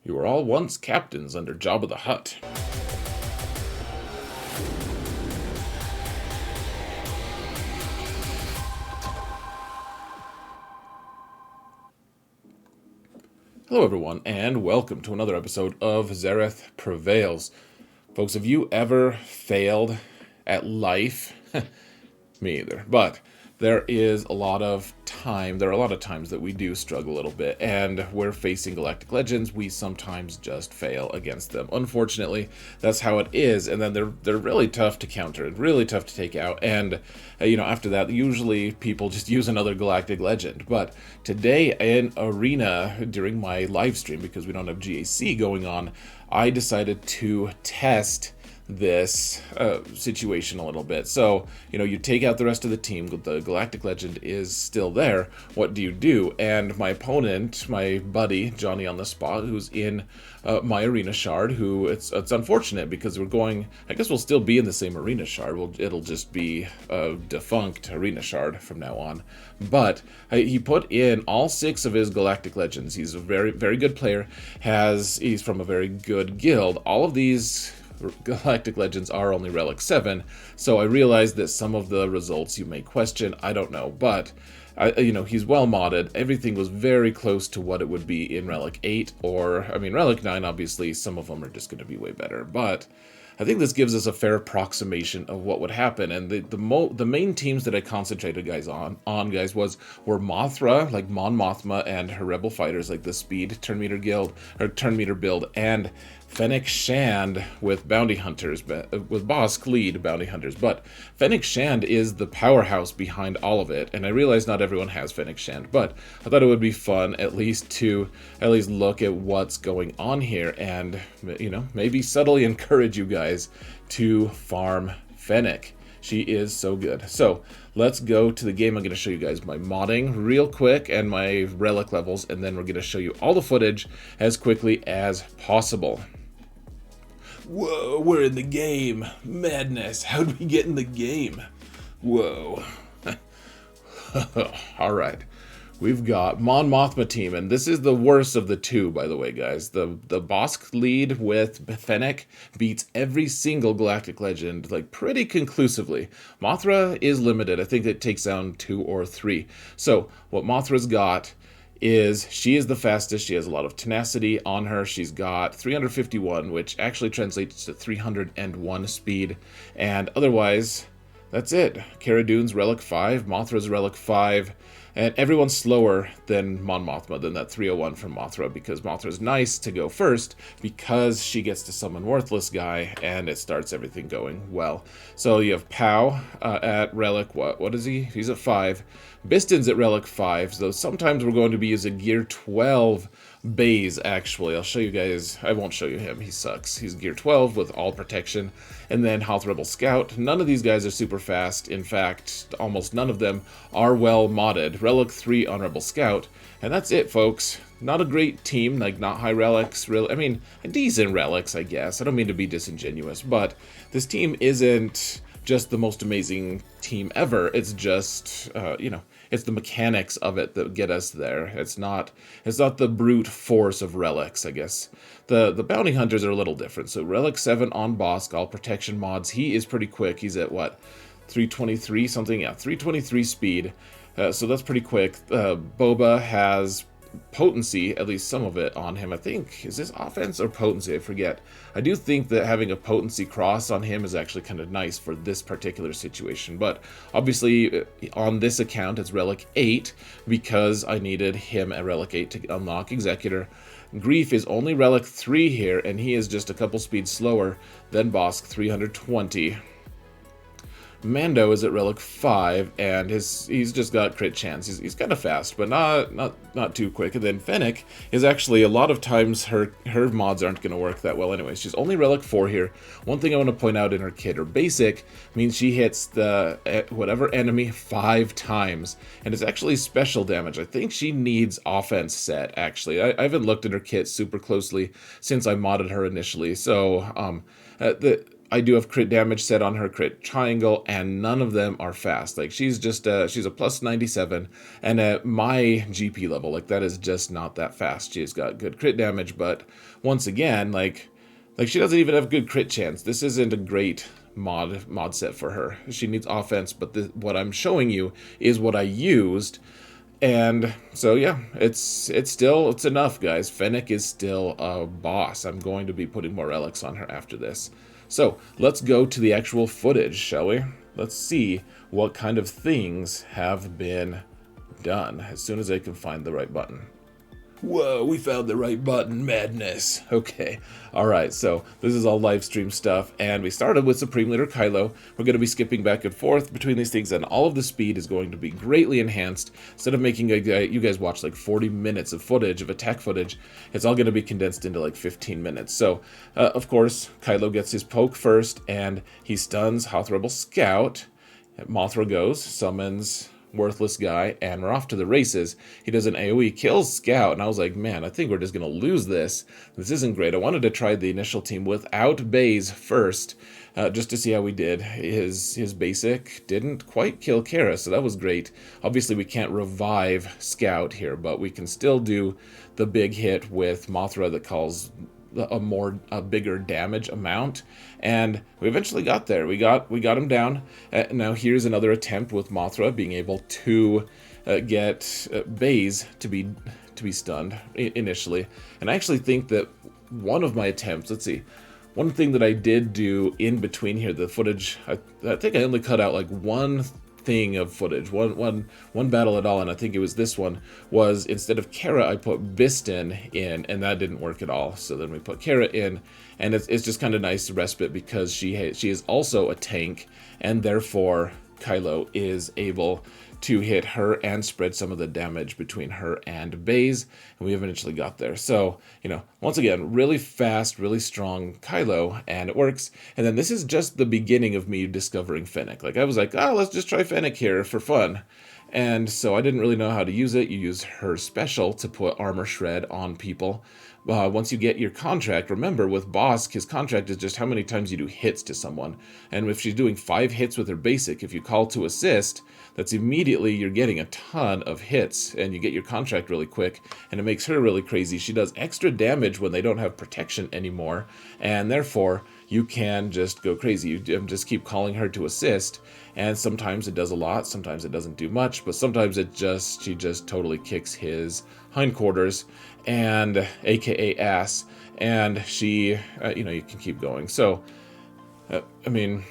You were all once captains under Jabba the Hutt. Hello everyone, and welcome to another episode of Zareth Prevails. Folks, have you ever failed at life? Me either. But there is a lot of time, there are a lot of times that we do struggle a little bit, and we're facing Galactic Legends, we sometimes just fail against them. Unfortunately, that's how it is, and then they're really tough to counter, really tough to take out, and after that, usually people just use another Galactic Legend. But today in Arena, during my live stream, because we don't have GAC going on, I decided to test this situation a little bit. So, you take out the rest of the team, the Galactic Legend is still there. What do you do? And my opponent, my buddy, Johnny on the spot, who's in my arena shard, who it's unfortunate because I guess we'll still be in the same arena shard. It'll just be a defunct arena shard from now on. But he put in all 6 of his Galactic Legends. He's a very, very good player. He's from a very good guild. All of these Galactic Legends are only Relic 7, so I realized that some of the results you may question, I don't know, but he's well modded. Everything was very close to what it would be in Relic 8, Relic 9, obviously, some of them are just going to be way better, but I think this gives us a fair approximation of what would happen. And the main teams that I concentrated on were Mothra, like Mon Mothma, and her rebel fighters, like the Speed Turn Meter build, and Fennec Shand with bounty hunters, with Bossk lead bounty hunters. But Fennec Shand is the powerhouse behind all of it, and I realize not everyone has Fennec Shand, but I thought it would be fun at least to look at what's going on here, and maybe subtly encourage you guys to farm Fennec. She is so good. So let's go to the game. I'm going to show you guys my modding real quick and my relic levels, and then we're going to show you all the footage as quickly as possible. Whoa, we're in the game. Madness. How'd we get in the game? Whoa. All right. We've got Mon Mothma team, and this is the worst of the two, by the way, guys. The Bossk lead with Fennec beats every single Galactic Legend, pretty conclusively. Mothra is limited. I think it takes down 2 or 3. So, what Mothra's got is she is the fastest. She has a lot of tenacity on her. She's got 351, which actually translates to 301 speed. And otherwise, that's it. Cara Dune's Relic 5, Mothra's Relic 5, and everyone's slower than Mon Mothma, than that 301 from Mothra, because Mothra's nice to go first, because she gets to summon Worthless Guy, and it starts everything going well. So you have Pow at Relic, what is he? He's at 5. Biston's at Relic 5, so sometimes we're going to be using Gear 12 Baze, actually. I'll show you guys. I won't show you him. He sucks. He's Gear 12 with all protection. And then Hoth Rebel Scout. None of these guys are super fast. In fact, almost none of them are well modded. Relic 3 on Rebel Scout. And that's it, folks. Not a great team, not high relics. Really, decent relics, I guess. I don't mean to be disingenuous, but this team isn't just the most amazing team ever. It's just, it's the mechanics of it that get us there. It's not the brute force of relics, I guess. The bounty hunters are a little different. So Relic 7 on Bossk, all protection mods. He is pretty quick. He's at 323 something? Yeah, 323 speed. So that's pretty quick. Boba has potency, at least some of it on him, I think. Is this offense or potency? I forget. I do think that having a potency cross on him is actually kind of nice for this particular situation, but obviously on this account it's Relic 8 because I needed him at Relic 8 to unlock Executor. Grief is only Relic 3 here, and he is just a couple speeds slower than Bossk, 320. Mando is at Relic 5, and he's just got crit chance. He's kind of fast, but not too quick. And then Fennec is actually, a lot of times her mods aren't going to work that well anyway. She's only Relic 4 here. One thing I want to point out in her kit, her basic means she hits the whatever enemy 5 times, and it's actually special damage. I think she needs offense set, actually. I haven't looked at her kit super closely since I modded her initially, so I do have crit damage set on her crit triangle, and none of them are fast. Like she's just she's a plus 97, and at my GP level, like that is just not that fast. She's got good crit damage, but once again, like she doesn't even have good crit chance. This isn't a great mod set for her. She needs offense, but what I'm showing you is what I used. And so yeah, it's enough, guys. Fennec is still a boss. I'm going to be putting more relics on her after this. So let's go to the actual footage, shall we? Let's see what kind of things have been done as soon as I can find the right button. Whoa, we found the right button, madness. Okay, alright, so this is all live stream stuff, and we started with Supreme Leader Kylo. We're going to be skipping back and forth between these things, and all of the speed is going to be greatly enhanced. Instead of making you guys watch like 40 minutes of footage, of attack footage, it's all going to be condensed into like 15 minutes. So, of course, Kylo gets his poke first, and he stuns Hoth Rebel Scout. Mothra goes, summons worthless guy, and we're off to the races. He does an AoE, kills Scout, and I was like, man, I think we're just gonna lose this. This isn't great. I wanted to try the initial team without Baze first, just to see how we did. His basic didn't quite kill Kara, so that was great. Obviously we can't revive Scout here, but we can still do the big hit with Mothra that calls a bigger damage amount, and we eventually got there. We got him down. Now here's another attempt with Mothra being able to get Baze to be stunned initially, and I actually think that one of my attempts, let's see, one thing that I did do in between here, the footage, I think I only cut out like one thing of footage, one battle at all, and I think it was this one, was instead of Kara I put Biston in, and that didn't work at all. So then we put Kara in, and it's just kind of nice respite because she is also a tank, and therefore Kylo is able to hit her and spread some of the damage between her and Baze, and we eventually got there. So, you know, once again, really fast, really strong Kylo, and it works. And then this is just the beginning of me discovering Fennec. Like, I was like, oh, let's just try Fennec here for fun. And so I didn't really know how to use it. You use her special to put armor shred on people. Once you get your contract, remember with Bossk, his contract is just how many times you do hits to someone. And if she's doing 5 hits with her basic, if you call to assist, that's immediately you're getting a ton of hits, and you get your contract really quick, and it makes her really crazy. She does extra damage when they don't have protection anymore, and therefore you can just go crazy. You just keep calling her to assist, and sometimes it does a lot, sometimes it doesn't do much, but sometimes she just totally kicks his hindquarters, and aka ass, and she, you know, you can keep going. So, I mean,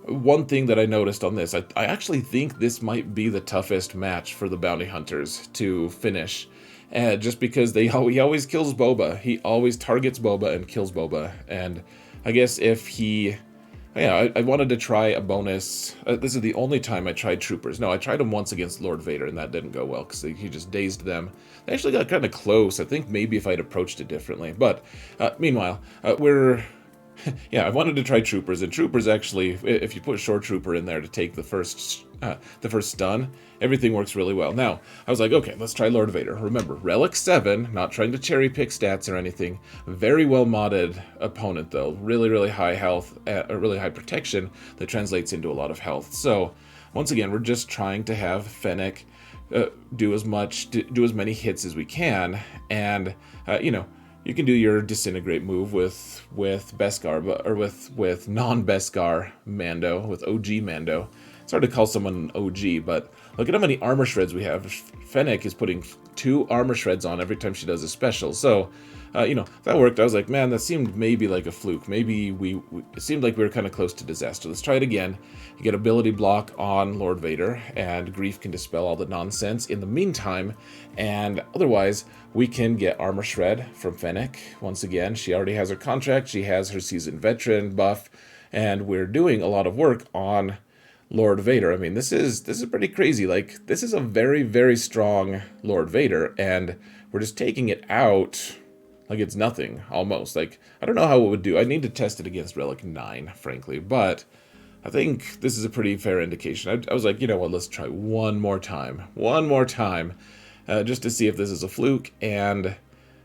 one thing that I noticed on this, I actually think this might be the toughest match for the bounty hunters to finish, just because he always kills Boba. He always targets Boba and kills Boba, and I guess if he... Yeah, I wanted to try a bonus. This is the only time I tried troopers. No, I tried him once against Lord Vader, and that didn't go well, because he just dazed them. They actually got kind of close. I think maybe if I'd approached it differently. But, meanwhile, we're... Yeah, I wanted to try troopers, and troopers actually, if you put short trooper in there to take the first stun, everything works really well. Now, I was like, okay, let's try Lord Vader. Remember, Relic 7, not trying to cherry pick stats or anything. Very well modded opponent though, really, really high health, really high protection that translates into a lot of health. So, once again, we're just trying to have Fennec do as many hits as we can, and you know, you can do your disintegrate move with Beskar, or with non-Beskar Mando, with OG Mando. It's hard to call someone an OG, but look at how many armor shreds we have. Fennec is putting 2 armor shreds on every time she does a special. So, you know, that worked. I was like, man, that seemed maybe like a fluke. Maybe it seemed like we were kind of close to disaster. Let's try it again. You get ability block on Lord Vader, and Grief can dispel all the nonsense in the meantime. And otherwise, we can get armor shred from Fennec. Once again, she already has her contract. She has her seasoned veteran buff, and we're doing a lot of work on Lord Vader. I mean, this is pretty crazy. Like, this is a very, very strong Lord Vader, and we're just taking it out like it's nothing, almost. Like, I don't know how it would do. I need to test it against Relic 9, frankly, but I think this is a pretty fair indication. I was like, you know what, let's try one more time, just to see if this is a fluke. And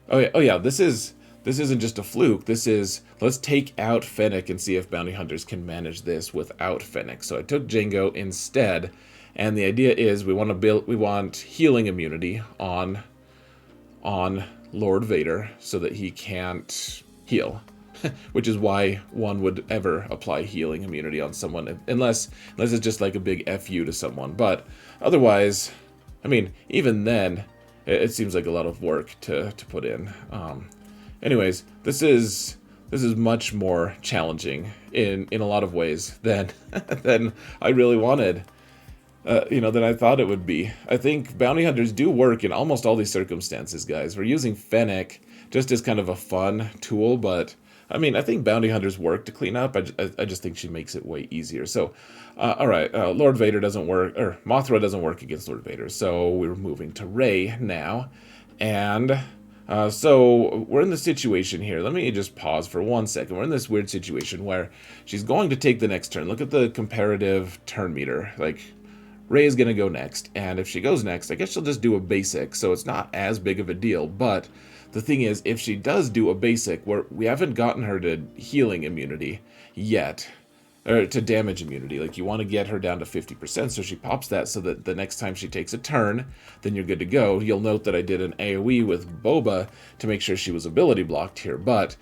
oh yeah, this is this isn't just a fluke. This is, let's take out Fennec and see if bounty hunters can manage this without Fennec. So I took Jango instead, and the idea is we want healing immunity on Lord Vader so that he can't heal. Which is why one would ever apply healing immunity on someone, unless it's just like a big FU to someone. But otherwise, I mean, even then, it seems like a lot of work to put in. Anyways, this is much more challenging in a lot of ways than than I really wanted. Than I thought it would be. I think bounty hunters do work in almost all these circumstances, guys. We're using Fennec just as kind of a fun tool, but I mean, I think bounty hunters work to clean up. I just think she makes it way easier. So, all right, Lord Vader doesn't work, or Mothra doesn't work against Lord Vader. So we're moving to Rey now, and so we're in the situation here. Let me just pause for 1 second. We're in this weird situation where she's going to take the next turn. Look at the comparative turn meter. Like, Rey is going to go next, and if she goes next, I guess she'll just do a basic, so it's not as big of a deal. But the thing is, if she does do a basic, we haven't gotten her to healing immunity yet, or to damage immunity. Like, you want to get her down to 50%, so she pops that so that the next time she takes a turn, then you're good to go. You'll note that I did an AoE with Boba to make sure she was ability blocked here, but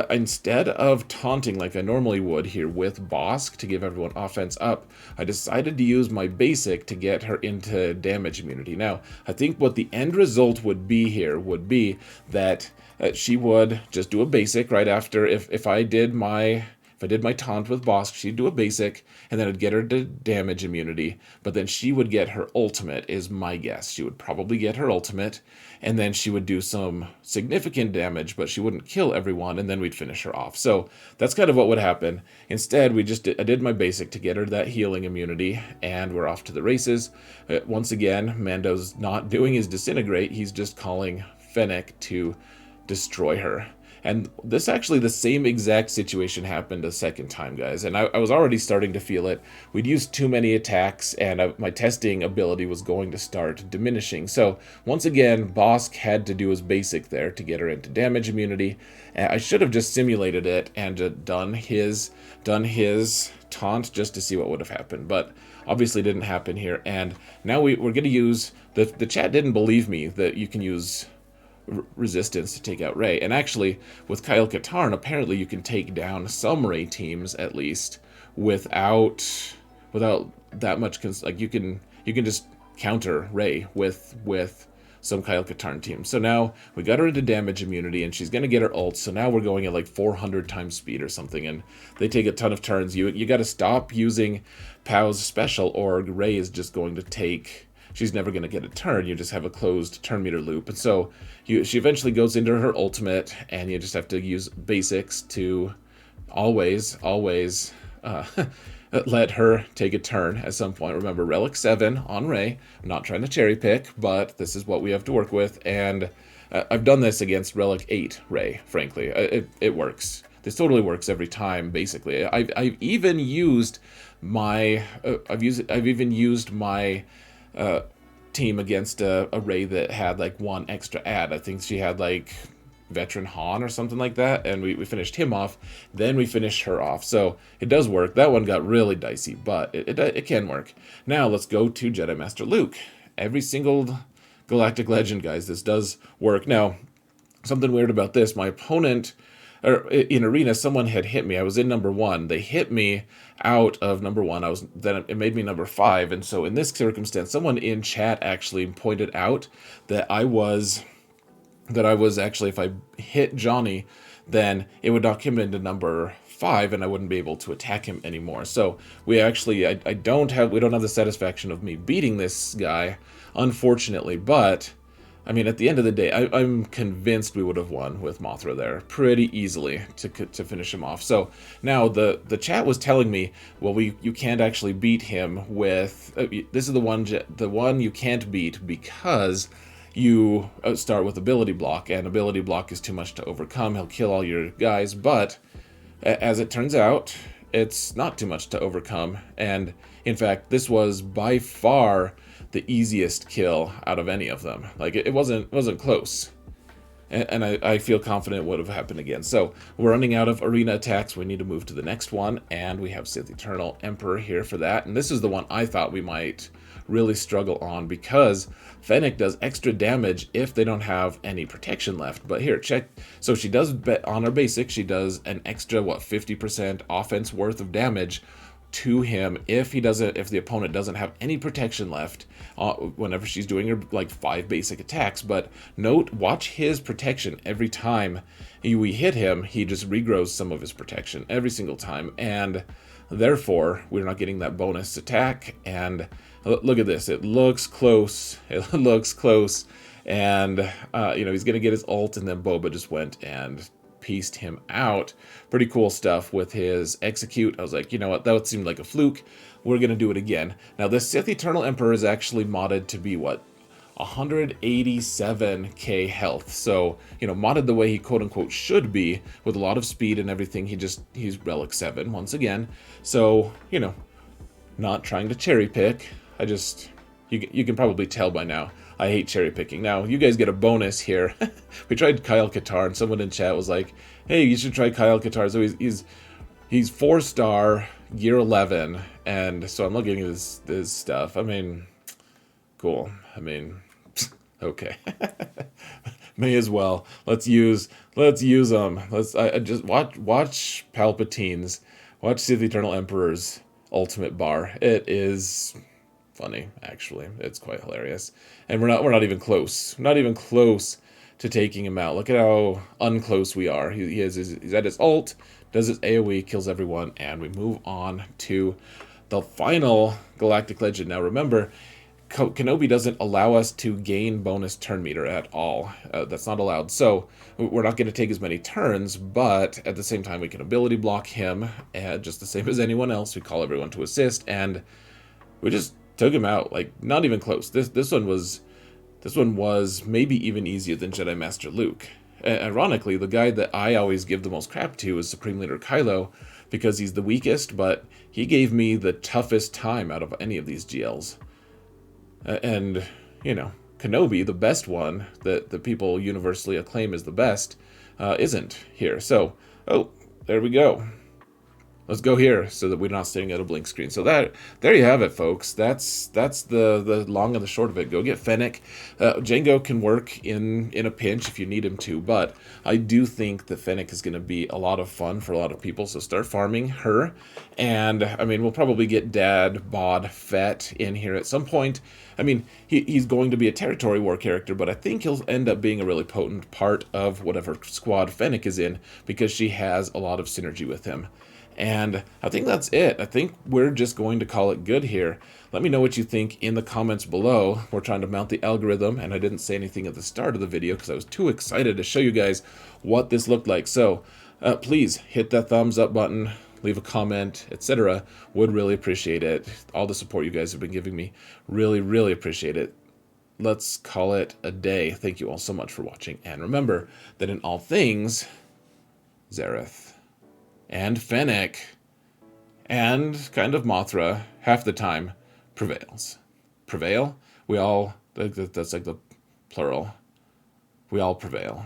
instead of taunting like I normally would here with Bossk to give everyone offense up, I decided to use my basic to get her into damage immunity. Now, I think what the end result would be here would be that she would just do a basic right after, if I did my taunt with Bossk, she'd do a basic, and then it'd get her to damage immunity, but then she would get her ultimate, is my guess. She would probably get her ultimate, and then she would do some significant damage, but she wouldn't kill everyone, and then we'd finish her off. So that's kind of what would happen. Instead, I did my basic to get her that healing immunity, and we're off to the races. Once again, Mando's not doing his disintegrate, he's just calling Fennec to destroy her. And this actually, the same exact situation happened a second time, guys. And I was already starting to feel it. We'd used too many attacks, and my testing ability was going to start diminishing. So once again, Bossk had to do his basic there to get her into damage immunity. I should have just simulated it and done his taunt just to see what would have happened. But obviously didn't happen here. And now we're going to use, the chat didn't believe me that you can use resistance to take out Rey, and actually with Kyle Katarn apparently you can take down some Rey teams at least without that much like you can just counter Rey with some Kyle Katarn teams. So now we got her into damage immunity, and she's gonna get her ult, so now we're going at like 400 times speed or something, and they take a ton of turns. You got to stop using Pow's special, or Rey is just going to take, she's never going to get a turn. You just have a closed turn meter loop. And so she eventually goes into her ultimate, and you just have to use basics to always let her take a turn at some point. Remember, Relic 7 on Rey. I'm not trying to cherry pick, but this is what we have to work with. And I've done this against Relic 8 Rey, frankly. It works. This totally works every time, basically. I've even used my team against a Rey that had like one extra ad. I think she had like Veteran Han or something like that, and we finished him off, then we finished her off. So it does work. That one got really dicey, but it can work. Now let's go to Jedi Master Luke. Every single Galactic Legend, guys, this does work. Now, something weird about this, my opponent, or in Arena, someone had hit me. I was in number 1. They hit me out of number 1. Then it made me number 5. And so in this circumstance, someone in chat actually pointed out that I was actually, if I hit Johnny, then it would knock him into number 5, and I wouldn't be able to attack him anymore. So we actually, we don't have the satisfaction of me beating this guy, unfortunately. But I mean, at the end of the day, I'm convinced we would have won with Mothra there pretty easily to finish him off. So now the chat was telling me, well, you can't actually beat him with this is the one you can't beat because you start with ability block, and ability block is too much to overcome. He'll kill all your guys, but as it turns out, it's not too much to overcome. And in fact, this was by far the easiest kill out of any of them. Like, it wasn't close. and I feel confident it would have happened again. So we're running out of arena attacks. We need to move to the next one, and we have Sith Eternal Emperor here for that. And this is the one I thought we might really struggle on, because Fennec does extra damage if they don't have any protection left. But here, check. So she does, on her basic, she does an extra, what, 50% offense worth of damage to him if the opponent doesn't have any protection left whenever she's doing her like 5 basic attacks. But watch his protection. Every time we hit him, he just regrows some of his protection every single time, and therefore we're not getting that bonus attack. And look at this, it looks close, and he's gonna get his ult, and then Boba just went and pieced him out. Pretty cool stuff with his execute. I was like, you know what, that seemed like a fluke. We're gonna do it again. Now this Sith Eternal Emperor is actually modded to be what, 187k health. So, modded the way he quote unquote should be, with a lot of speed and everything. He's Relic 7 once again. So, not trying to cherry pick. You can probably tell by now, I hate cherry picking. Now, you guys get a bonus here. We tried Kyle Katarr, and someone in chat was like, hey, you should try Kyle Katarr. So he's 4-star, gear 11, and so I'm looking at his stuff. I mean, cool. I mean, okay. May as well. Let's use them. I just watch Palpatine's, watch Sith Eternal Emperor's ultimate bar. It is funny, actually. It's quite hilarious. And we're not even close. Not even close to taking him out. Look at how unclose we are. He's at his ult, does his AoE, kills everyone, and we move on to the final Galactic Legend. Now remember, Kenobi doesn't allow us to gain bonus turn meter at all. That's not allowed. So we're not going to take as many turns, but at the same time we can ability block him, just the same as anyone else. We call everyone to assist, and we just took him out. Like, not even close. This one was maybe even easier than Jedi Master Luke. Ironically, the guy that I always give the most crap to is Supreme Leader Kylo, because he's the weakest, but he gave me the toughest time out of any of these GLs. And, Kenobi, the best one that the people universally acclaim as the best, isn't here. So, there we go. Let's go here so that we're not staring at a blank screen. So there you have it, folks. That's the long and the short of it. Go get Fennec. Jango can work in a pinch if you need him to, but I do think that Fennec is going to be a lot of fun for a lot of people. So start farming her, and I mean, we'll probably get Dad, Bod, Fett in here at some point. I mean, he's going to be a territory war character, but I think he'll end up being a really potent part of whatever squad Fennec is in, because she has a lot of synergy with him. And I think that's it. I think we're just going to call it good here. Let me know what you think in the comments below. We're trying to mount the algorithm, and I didn't say anything at the start of the video because I was too excited to show you guys what this looked like. So please hit that thumbs up button, leave a comment, etc. Would really appreciate it. All the support you guys have been giving me, really, really appreciate it. Let's call it a day. Thank you all so much for watching. And remember that in all things, Zareth and Fennec, and kind of Mothra, half the time, prevails. Prevail? That's like the plural. We all prevail.